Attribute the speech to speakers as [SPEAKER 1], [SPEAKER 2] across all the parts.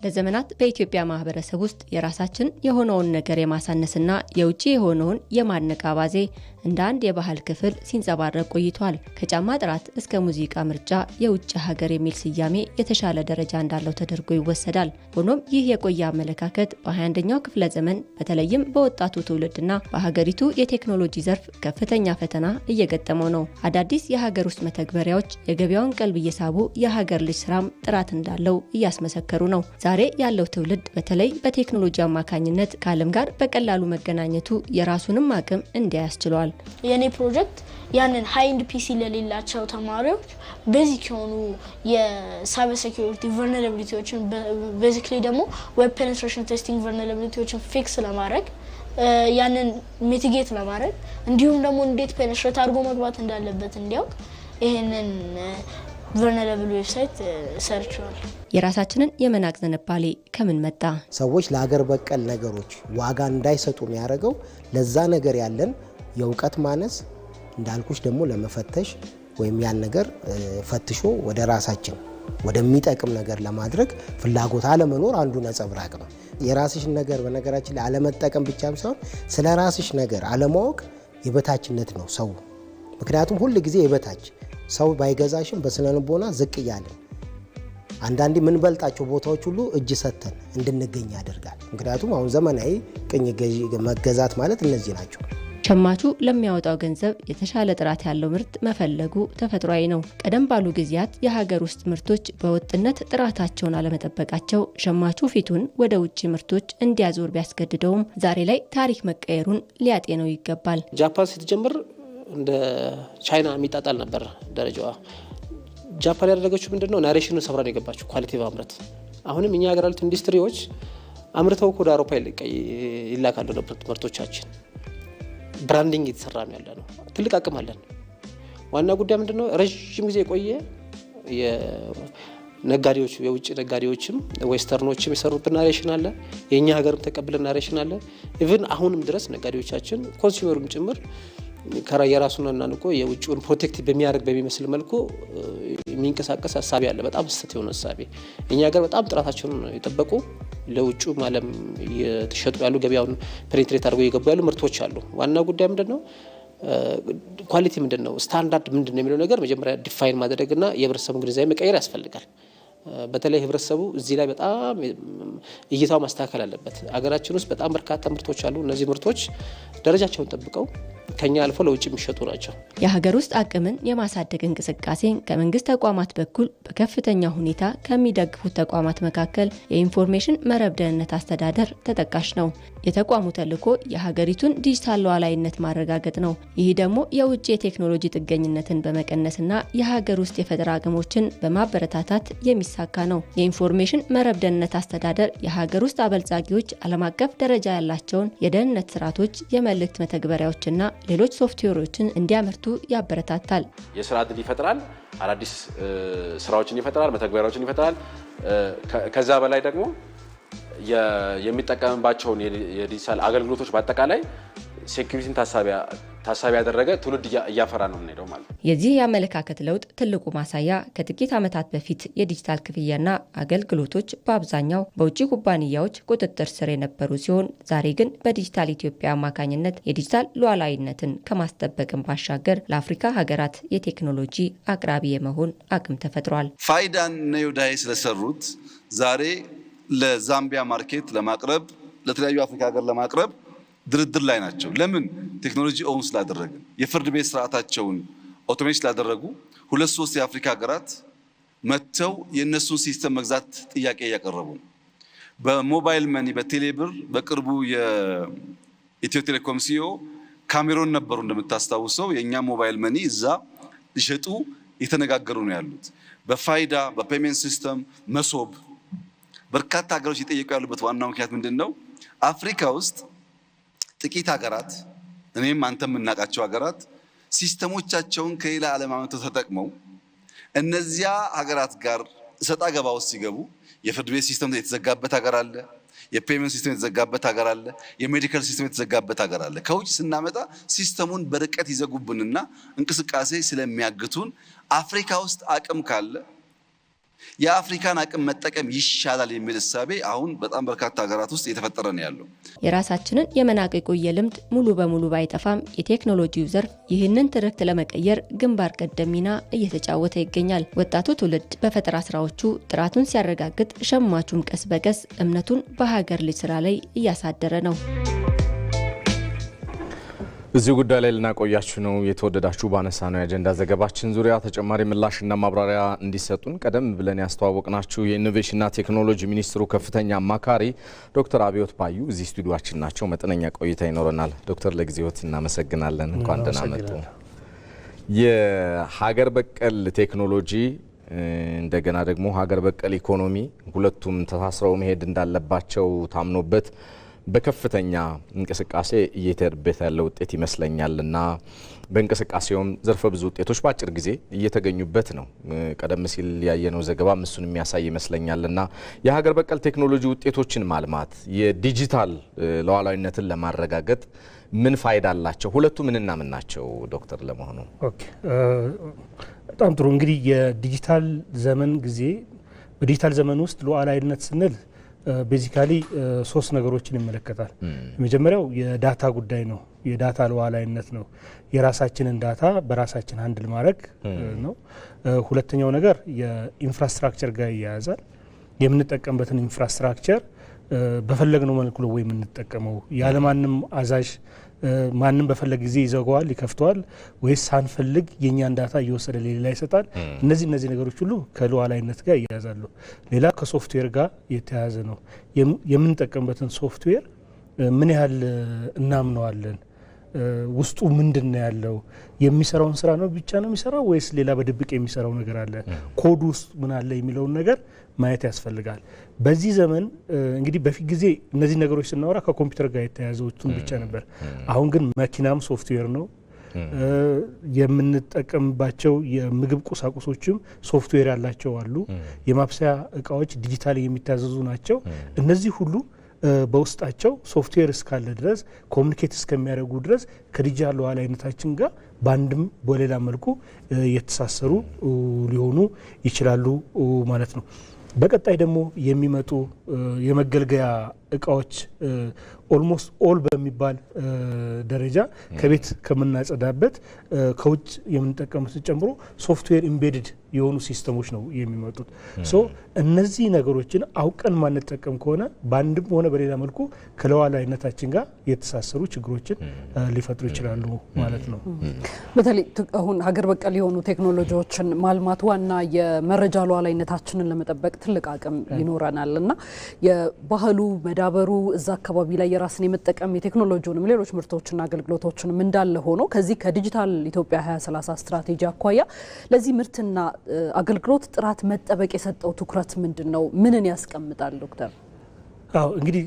[SPEAKER 1] ለዘመናት በኢትዮጵያ ማህበረሰብ ውስጥ የራሳችን የሆነውን ነገር የማሳነስና የውጪ የሆነውን የማድነቅ አባዜ እንደ አንድ የባህል ክፍል ሲንጸባረቅ ቆይቷል። ከጫማ ጥራት እስከ ሙዚቃ ምርጫ የውጭ ሀገር የሚል ስያሜ የተሻለ ደረጃ እንዳለው ተደርጎ ይወሰዳል። ሆኖም ይህ የቆየ አመለካከት በ21ኛው ክፍለ ዘመን በተለይም በወጣቱ ትውልድና በሀገሪቱ የቴክኖሎጂ ዘርፍ ከፍተኛ ፈተና እየገጠመው ነው። አዳዲስ የሀገር ውስጥ መተግበሪያዎች የገበያውን ቀልብ እየሳቡ የሀገር ልጅ ስራም ጥራት እንዳለው እያስመሰከሩ ነው። ዛሬ ያለው ትውልድ በተለይ በቴክኖሎጂ አማካኝነት ከዓለም ጋር በቀላሉ መገናኘቱ የራሱንም አቅም እንዲያስችሏል።
[SPEAKER 2] የኔ ፕሮጀክት ያንን ሃይንድ ፒሲ ለሌላቸው ተማሪዎች ቤዚክ የሆኑ የሳይበር ሴኩሪቲ ቨልነራቢሊቲዎችን ቤዚክሊ ደግሞ ዌብ ፔኔትሬሽን ቴስቲንግ ቨልነራቢሊቲዎችን ፊክስ ለማድረግ ያንን ሚቲጌት ለማድረግ እንዲሁም ደግሞ እንዴት ፔኔትሬት አድርጎ መግባት እንዳለበት እንዲያውቅ ይሄንን vulnerable ዌብሳይት ሰርችዋል።
[SPEAKER 1] የራሳችንን የመናቅ ዝንባሌ ከምን መጣ?
[SPEAKER 3] ሰዎች ለሀገር በቀል ነገሮች ዋጋ እንዳይሰጡ የሚያደርገው ለዛ ነገር ያለን የእውቀት ማነስ እንዳልኩሽ ደግሞ ለመፈተሽ ወይም ያን ነገር ፈትሾ ወደ ራሳችን ወደሚጠቅም ነገር ለማድረግ ፍላጎት አለመኖር አንዱ ነጸብራቅ ነው። የራስሽ ነገር በነገራችን ላይ አለመጠቀም ብቻም ሳይሆን ስለ ራስሽ ነገር አለማወቅ የበታችነት ነው ሰው። ምክንያቱም ሁሉ ጊዜ የበታች ሰው ባይገዛሽም በስነልቦና ዝቅ ያለን አንዳንዴ ምን በልጣቸው ቦታዎች ሁሉ እጅ ሰተን እንድንገኝ ያደርጋል። ምክንያቱም አሁን ዘመናዊ ቅኝ መገዛት ማለት እነዚህ ናቸው።
[SPEAKER 1] ሸማቹ ለሚያወጣው ገንዘብ የተሻለ ጥራት ያለው ምርት መፈለጉ ተፈጥሯዊ ነው። ቀደም ባሉ ጊዜያት የሀገር ውስጥ ምርቶች በወጥነት ጥራታቸውን አለመጠበቃቸው ሸማቹ ፊቱን ወደ ውጭ ምርቶች እንዲያዞር ቢያስገድደውም ዛሬ ላይ ታሪክ መቀየሩን ሊያጤነው ይገባል።
[SPEAKER 4] ጃፓን ስትጀምር እንደ ቻይና የሚጣጣል ነበር ደረጃዋ። ጃፓን ያደረገችው ምንድነው? ናሬሽኑን ሰብራ ነው የገባችው ኳሊቲ ማምረት። አሁንም እኛ ሀገር ያሉት ኢንዱስትሪዎች አምርተው ወደ አውሮፓ ይላካሉ ምርቶቻችን። ብራንዲንግ እየተሰራ ነው ያለነው። ትልቅ አቅም አለን። ዋና ጉዳይ ምንድነው? ረጅም ጊዜ የቆየ የነጋዴዎች የውጭ ነጋዴዎችም ዌስተርኖችም የሰሩት ናሬሽን አለ። የኛ ሀገርም ተቀብለን ናሬሽን አለ። ኢቭን አሁንም ድረስ ነጋዴዎቻችን ኮንሱመሩም ጭምር ከራየራሱን እናንቆ የውጭውን ፕሮቴክቲቭ በሚያደርግ በሚመስል መልኩ የሚንቀሳቀስ ሐሳብ ያለ በጣም ስህተት የሆነ ሐሳብ። እኛ ሀገር በጣም ጥራታቸውን የጠበቁ ለውጭ ማለም የተሸጡ ያሉ ገበያውን ፔኔትሬት አድርገው የገቡ ያሉ ምርቶች አሉ። ዋና ጉዳይ ምንድነው? ኳሊቲ ምንድነው? ስታንዳርድ ምንድነው የሚለው ነገር መጀመሪያ ዲፋይን ማድረግና የህብረተሰቡን ግንዛቤ መቀየር ያስፈልጋል። በተለይ ህብረተሰቡ እዚህ ላይ በጣም እይታው ማስተካከል አለበት። አገራችን ውስጥ በጣም በርካታ ምርቶች አሉ። እነዚህ ምርቶች ደረጃቸውን ጠብቀው ከኛ አልፎ ለውጭ የሚሸጡ ናቸው።
[SPEAKER 1] የሀገር ውስጥ አቅምን የማሳደግ እንቅስቃሴን ከመንግስት ተቋማት በኩል በከፍተኛ ሁኔታ ከሚደግፉት ተቋማት መካከል የኢንፎርሜሽን መረብ ደህንነት አስተዳደር ተጠቃሽ ነው። የተቋሙ ተልዕኮ የሀገሪቱን ዲጂታል ሉዓላዊነት ማረጋገጥ ነው። ይህ ደግሞ የውጭ የቴክኖሎጂ ጥገኝነትን በመቀነስና የሀገር ውስጥ የፈጠራ አቅሞችን በማበረታታት የሚሳካ ነው። የኢንፎርሜሽን መረብ ደህንነት አስተዳደር የሀገር ውስጥ አበልጻጊዎች ዓለም አቀፍ ደረጃ ያላቸውን የደህንነት ስርዓቶች፣ የመልእክት መተግበሪያዎችና ሌሎች ሶፍትዌሮችን እንዲያመርቱ ያበረታታል።
[SPEAKER 5] የስራ ዕድል ይፈጥራል፣ አዳዲስ ስራዎችን ይፈጥራል፣ መተግበሪያዎችን ይፈጥራል። ከዛ በላይ ደግሞ የሚጠቀምባቸውን የዲጂታል አገልግሎቶች በአጠቃላይ ሴኩሪቲን ታሳቢ ያደረገ ትውልድ እያፈራ ነው የምንሄደው ማለት ነው።
[SPEAKER 1] የዚህ የአመለካከት ለውጥ ትልቁ ማሳያ ከጥቂት ዓመታት በፊት የዲጂታል ክፍያና አገልግሎቶች በአብዛኛው በውጭ ኩባንያዎች ቁጥጥር ስር የነበሩ ሲሆን ዛሬ ግን በዲጂታል ኢትዮጵያ አማካኝነት የዲጂታል ሉዓላዊነትን ከማስጠበቅም ባሻገር ለአፍሪካ ሀገራት የቴክኖሎጂ አቅራቢ የመሆን አቅም ተፈጥሯል።
[SPEAKER 6] ፋይዳን ነዩዳይ ስለሰሩት ዛሬ ለዛምቢያ ማርኬት ለማቅረብ ለተለያዩ አፍሪካ ሀገር ለማቅረብ ድርድር ላይ ናቸው። ለምን? ቴክኖሎጂ ኦውን ስላደረገ የፍርድ ቤት ስርዓታቸውን ኦቶሜት ስላደረጉ 2-3 የአፍሪካ ሀገራት መተው የነሱን ሲስተም መግዛት ጥያቄ እያቀረቡ ነው። በሞባይል መኒ በቴሌብር በቅርቡ የኢትዮ ቴሌኮም ሲኦ ካሜሮን ነበሩ እንደምታስታውሰው የኛ ሞባይል መኒ እዛ ሊሸጡ የተነጋገሩ ነው ያሉት። በፋይዳ በፔመንት ሲስተም መሶብ በርካታ ሀገሮች እየጠየቁ ያሉበት ዋናው ምክንያት ምንድነው? አፍሪካ ውስጥ ጥቂት ሀገራት እኔም አንተም እናቃቸው ሀገራት ሲስተሞቻቸውን ከሌላ ዓለም አመተው ተጠቅመው እነዚያ ሀገራት ጋር ሰጣ ገባ ውስጥ ሲገቡ የፍርድ ቤት ሲስተም የተዘጋበት ሀገር አለ፣ የፔመንት ሲስተም የተዘጋበት ሀገር አለ፣ የሜዲካል ሲስተም የተዘጋበት ሀገር አለ። ከውጭ ስናመጣ ሲስተሙን በርቀት ይዘጉብንና እንቅስቃሴ ስለሚያግቱን አፍሪካ ውስጥ አቅም ካለ የአፍሪካን አቅም መጠቀም ይሻላል የሚል እሳቤ አሁን በጣም በርካታ ሀገራት ውስጥ እየተፈጠረ ነው ያለው።
[SPEAKER 1] የራሳችንን የመናቅ የቆየ ልምድ ሙሉ በሙሉ ባይጠፋም የቴክኖሎጂው ዘርፍ ይህንን ትርክት ለመቀየር ግንባር ቀደም ሚና እየተጫወተ ይገኛል። ወጣቱ ትውልድ በፈጠራ ስራዎቹ ጥራቱን ሲያረጋግጥ፣ ሸማቹም ቀስ በቀስ እምነቱን በሀገር ልጅ ስራ ላይ እያሳደረ ነው።
[SPEAKER 7] እዚህ ጉዳይ ላይ ልናቆያችሁ ነው የተወደዳችሁ ባነሳነው የአጀንዳ ዘገባችን ዙሪያ ተጨማሪ ምላሽና ማብራሪያ እንዲሰጡን ቀደም ብለን ያስተዋወቅናችሁ የኢኖቬሽንና ቴክኖሎጂ ሚኒስትሩ ከፍተኛ አማካሪ ዶክተር አብዮት ባዩ እዚህ ስቱዲዮአችን ናቸው። መጠነኛ ቆይታ ይኖረናል። ዶክተር ለጊዜዎት እናመሰግናለን። እንኳን ደህና መጡ። የሀገር በቀል ቴክኖሎጂ እንደገና ደግሞ ሀገር በቀል ኢኮኖሚ ሁለቱም ተሳስረው መሄድ እንዳለባቸው ታምኖበት በከፍተኛ እንቅስቃሴ እየተደረበ ያለ ውጤት ይመስለኛልና በእንቅስቃሴውም ዘርፈ ብዙ ውጤቶች በአጭር ጊዜ እየተገኙበት ነው። ቀደም ሲል ያየነው ዘገባ እሱን የሚያሳይ ይመስለኛልና የሀገር በቀል ቴክኖሎጂ ውጤቶችን ማልማት የዲጂታል ሉዓላዊነትን ለማረጋገጥ ምን ፋይዳ አላቸው? ሁለቱ ምንና ምን ናቸው ዶክተር? ለመሆኑ
[SPEAKER 8] በጣም ጥሩ። እንግዲህ የዲጂታል ዘመን ጊዜ በዲጂታል ዘመን ውስጥ ሉዓላዊነት ስንል ቤዚካሊ ሶስት ነገሮችን ይመለከታል። የመጀመሪያው የዳታ ጉዳይ ነው። የዳታ ሉዓላዊነት ነው። የራሳችንን ዳታ በራሳችን ሃንድል ማድረግ ነው። ሁለተኛው ነገር የኢንፍራስትራክቸር ጋር ይያያዛል። የምንጠቀምበትን ኢንፍራስትራክቸር በፈለግነው መልኩ ነው ወይ የምንጠቀመው? ያለማንም አዛዥ ማንም በፈለገ ጊዜ ይዘጋዋል፣ ይከፍተዋል፣ ወይስ ሳንፈልግ የኛን ዳታ እየወሰደ ሌላ ይሰጣል? እነዚህ ነገሮች ሁሉ ከሉዓላዊነት ጋር ይያያዛሉ። ሌላ ከሶፍትዌር ጋር የተያያዘ ነው። የምንጠቀምበትን ሶፍትዌር ምን ያህል እናምነዋለን? ውስጡ ምንድነው ያለው? የሚሰራውን ስራ ነው ብቻ ነው የሚሰራው ወይስ ሌላ በድብቅ የሚሰራው ነገር አለ? ኮድ ውስጥ ምን አለ የሚለውን ነገር ማየት ያስፈልጋል። በዚህ ዘመን እንግዲህ በፊት ጊዜ እነዚህ ነገሮች ስናወራ ከኮምፒውተር ጋር የተያያዙትን ብቻ ነበር። አሁን ግን መኪናም ሶፍትዌር ነው። የምንጠቀምባቸው የምግብ ቁሳቁሶችም ሶፍትዌር ያላቸው አሉ። የማብሰያ እቃዎች ዲጂታሊ የሚታዘዙ ናቸው። እነዚህ ሁሉ በውስጣቸው ሶፍትዌር እስካለ ድረስ ኮሙኒኬት እስከሚያደርጉ ድረስ ከዲጂታል ሉዓላዊነታችን ጋር በአንድም በሌላ መልኩ የተሳሰሩ ሊሆኑ ይችላሉ ማለት ነው። በቀጣይ ደግሞ የሚመጡ የመገልገያ እቃዎች ኦልሞስት ኦል በሚባል ደረጃ ከቤት ከምናጸዳበት ከውጭ የምንጠቀሙት ጨምሮ ሶፍትዌር ኢምቤድድ የሆኑ ሲስተሞች ነው የሚመጡት። ሶ እነዚህ ነገሮችን አውቀን ማንጠቀም ከሆነ በአንድም ሆነ በሌላ መልኩ ከሉዓላዊነታችን ጋር የተሳሰሩ ችግሮችን ሊፈጥሩ ይችላሉ ማለት ነው።
[SPEAKER 9] በተለይ አሁን ሀገር በቀል የሆኑ ቴክኖሎጂዎችን ማልማት ዋና የመረጃ ሉዓላዊነታችንን ለመጠበቅ ትልቅ አቅም ይኖረናል እና የባህሉ መዳበሩ እዛ አካባቢ ላይ የራስን የመጠቀም የቴክኖሎጂውንም ሌሎች ምርቶችና አገልግሎቶችንም እንዳለ ሆኖ ከዚህ ከዲጂታል ኢትዮጵያ 2030 ስትራቴጂ አኳያ ለዚህ ምርትና አገልግሎት ጥራት መጠበቅ የሰጠው ትኩረት ምንድነው? ምንን ያስቀምጣል ዶክተር?
[SPEAKER 8] እንግዲህ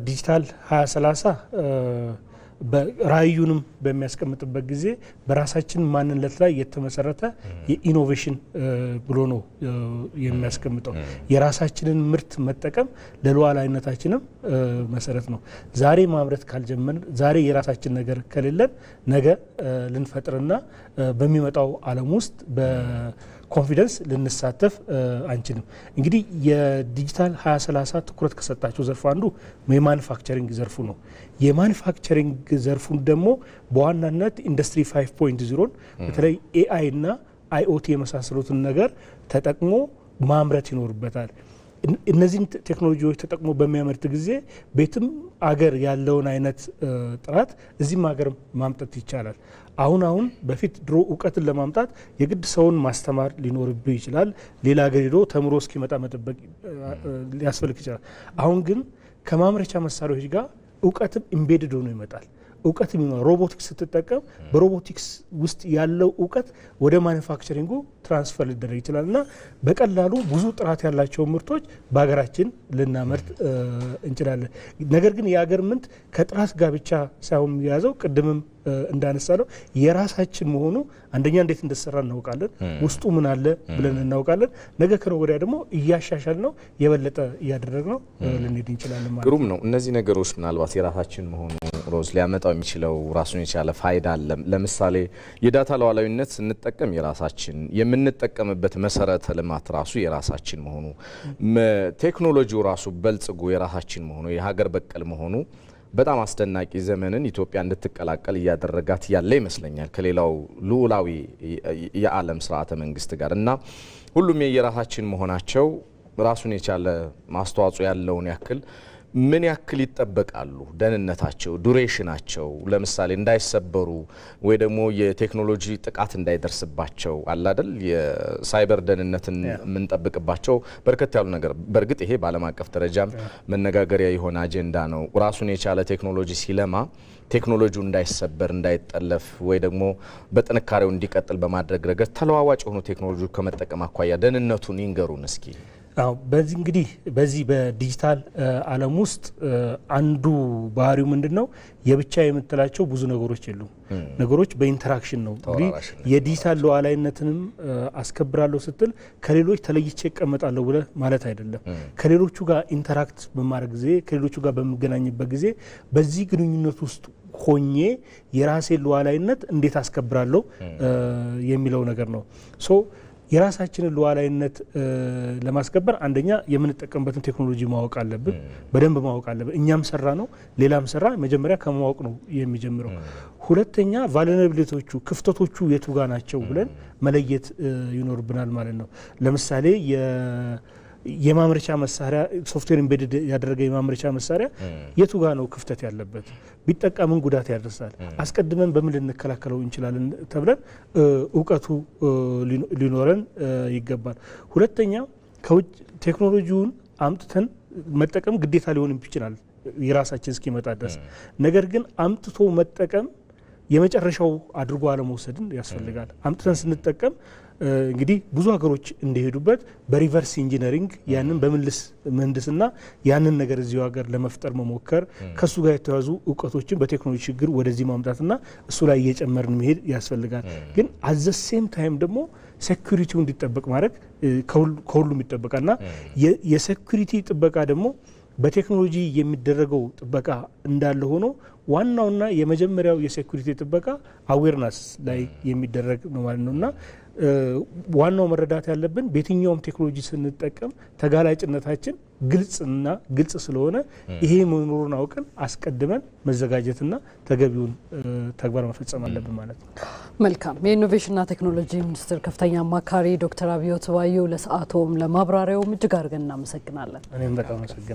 [SPEAKER 8] ዲጂታል 2030 በራዩንም በሚያስቀምጥበት ጊዜ በራሳችን ማንነት ላይ የተመሰረተ የኢኖቬሽን ብሎ ነው የሚያስቀምጠው። የራሳችንን ምርት መጠቀም ለሉዓላዊነታችንም መሰረት ነው። ዛሬ ማምረት ካልጀመርን፣ ዛሬ የራሳችን ነገር ከሌለን ነገ ልንፈጥርና በሚመጣው ዓለም ውስጥ በኮንፊደንስ ልንሳተፍ አንችልም። እንግዲህ የዲጂታል 2030 ትኩረት ከሰጣቸው ዘርፍ አንዱ የማኑፋክቸሪንግ ዘርፉ ነው። የማኑፋክቸሪንግ ዘርፉን ደግሞ በዋናነት ኢንዱስትሪ 5.0ን በተለይ ኤአይ እና አይኦቲ የመሳሰሉትን ነገር ተጠቅሞ ማምረት ይኖርበታል። እነዚህን ቴክኖሎጂዎች ተጠቅሞ በሚያመርት ጊዜ ቤትም አገር ያለውን አይነት ጥራት እዚህም ሀገር ማምጣት ይቻላል። አሁን በፊት ድሮ እውቀትን ለማምጣት የግድ ሰውን ማስተማር ሊኖርብህ ይችላል። ሌላ ሀገር ሄዶ ተምሮ እስኪመጣ መጠበቅ ሊያስፈልግ ይችላል። አሁን ግን ከማምረቻ መሳሪያዎች ጋር እውቀትም ኢምቤድድ ሆኖ ይመጣል። እውቀትም ይኖራል። ሮቦቲክስ ስትጠቀም በሮቦቲክስ ውስጥ ያለው እውቀት ወደ ማኑፋክቸሪንጉ ትራንስፈር ሊደረግ ይችላል እና በቀላሉ ብዙ ጥራት ያላቸው ምርቶች በሀገራችን ልናመርት እንችላለን። ነገር ግን የሀገር ምርት ከጥራት ጋር ብቻ ሳይሆን የያዘው ቅድምም እንዳነሳ ነው የራሳችን መሆኑ አንደኛ እንዴት እንደተሰራ እናውቃለን፣ ውስጡ ምን አለ ብለን እናውቃለን። ነገ ከነገ ወዲያ ደግሞ እያሻሻል ነው የበለጠ እያደረግ ነው ልንሄድ እንችላለን ማለት ነው።
[SPEAKER 7] ግሩም ነው። እነዚህ ነገሮች ምናልባት የራሳችን መሆኑ ሮዝ ሊያመጣው የሚችለው ራሱን የቻለ ፋይዳ አለ። ለምሳሌ የዳታ ሉዓላዊነት ስንጠቀም የራሳችን የምንጠቀምበት መሰረተ ልማት ራሱ የራሳችን መሆኑ ቴክኖሎጂው ራሱ በልጽጉ የራሳችን መሆኑ የሀገር በቀል መሆኑ በጣም አስደናቂ ዘመንን ኢትዮጵያ እንድትቀላቀል እያደረጋት ያለ ይመስለኛል ከሌላው ሉዓላዊ የዓለም ስርዓተ መንግስት ጋር እና ሁሉም የራሳችን መሆናቸው ራሱን የቻለ ማስተዋጽኦ ያለውን ያክል ምን ያክል ይጠበቃሉ ደህንነታቸው ዱሬሽናቸው ለምሳሌ እንዳይሰበሩ ወይ ደግሞ የቴክኖሎጂ ጥቃት እንዳይደርስባቸው አለ አይደል የሳይበር ደህንነትን የምንጠብቅባቸው በርከት ያሉ ነገር በርግጥ ይሄ በዓለም አቀፍ ደረጃም መነጋገሪያ የሆነ አጀንዳ ነው ራሱን የቻለ ቴክኖሎጂ ሲለማ ቴክኖሎጂው እንዳይሰበር እንዳይጠለፍ ወይ ደግሞ በጥንካሬው እንዲቀጥል በማድረግ ረገድ ተለዋዋጭ የሆኑ ቴክኖሎጂ ከመጠቀም አኳያ ደህንነቱን ይንገሩን እስኪ
[SPEAKER 8] አው በዚህ በዲጂታል ዓለም ውስጥ አንዱ ባህሪው ምንድነው የብቻ የምትላቸው ብዙ ነገሮች የሉም ነገሮች በኢንተራክሽን ነው እንግዲህ የዲጂታል ሉዓላዊነትንም አስከብራለሁ ስትል ከሌሎች ተለይቼ እቀመጣለሁ ብለ ማለት አይደለም ከሌሎቹ ጋር ኢንተራክት በማድረግ ጊዜ ከሌሎቹ ጋር በመገናኘበት ጊዜ በዚህ ግንኙነት ውስጥ ሆኜ የራሴ ሉዓላዊነት እንዴት አስከብራለሁ የሚለው ነገር ነው ሶ የራሳችንን ሉዓላዊነት ለማስከበር አንደኛ የምንጠቀምበትን ቴክኖሎጂ ማወቅ አለብን በደንብ ማወቅ አለብን እኛም ሰራ ነው ሌላም ሰራ መጀመሪያ ከማወቅ ነው የሚጀምረው ሁለተኛ ቫልነራቢሊቲዎቹ ክፍተቶቹ የቱ ጋር ናቸው ብለን መለየት ይኖርብናል ማለት ነው ለምሳሌ የማምረቻ መሳሪያ ሶፍትዌር ኢምቤድድ ያደረገ የማምረቻ መሳሪያ የቱ ጋር ነው ክፍተት ያለበት ቢጠቀምን ጉዳት ያደርሳል አስቀድመን በምን ልንከላከለው እንችላለን ተብለን ዕውቀቱ ሊኖረን ይገባል ሁለተኛ ከውጭ ቴክኖሎጂውን አምጥተን መጠቀም ግዴታ ሊሆን ይችላል የራሳችን እስኪመጣ ድረስ ነገር ግን አምጥቶ መጠቀም የመጨረሻው አድርጎ አለመውሰድን ያስፈልጋል አምጥተን ስንጠቀም እንግዲህ ብዙ ሀገሮች እንደሄዱበት በሪቨርስ ኢንጂነሪንግ ያንን በመልስ ምህንድስና ያንን ነገር እዚሁ ሀገር ለመፍጠር መሞከር ከሱ ጋር የተያዙ ዕውቀቶችን በቴክኖሎጂ ችግር ወደዚህ ማምጣትና እሱ ላይ እየጨመርን መሄድ ያስፈልጋል ግን አት ዘ ሴም ታይም ደግሞ ሴኩሪቲው እንዲጠበቅ ማድረግ ከሁሉም ይጠበቃልና የሴኩሪቲ ጥበቃ ደግሞ በቴክኖሎጂ የሚደረገው ጥበቃ እንዳለ ሆኖ ዋናውና የመጀመሪያው የሴኩሪቲ ጥበቃ አዌርነስ ላይ የሚደረግ ነው ማለት ነውና ዋናው መረዳት ያለብን በየትኛውም ቴክኖሎጂ ስንጠቀም ተጋላጭነታችን ግልጽ ስለሆነ ይሄ መኖሩን አውቀን አስቀድመን መዘጋጀትና ተገቢውን ተግባር መፈጸም አለብን ማለት ነው
[SPEAKER 9] መልካም የኢኖቬሽንና ቴክኖሎጂ ሚኒስትር ከፍተኛ አማካሪ ዶክተር አብዮት ባዩ ለሰዓቶም ለማብራሪያው እጅግ አድርገን እናመሰግናለን እኔም በጣም አመሰግናለሁ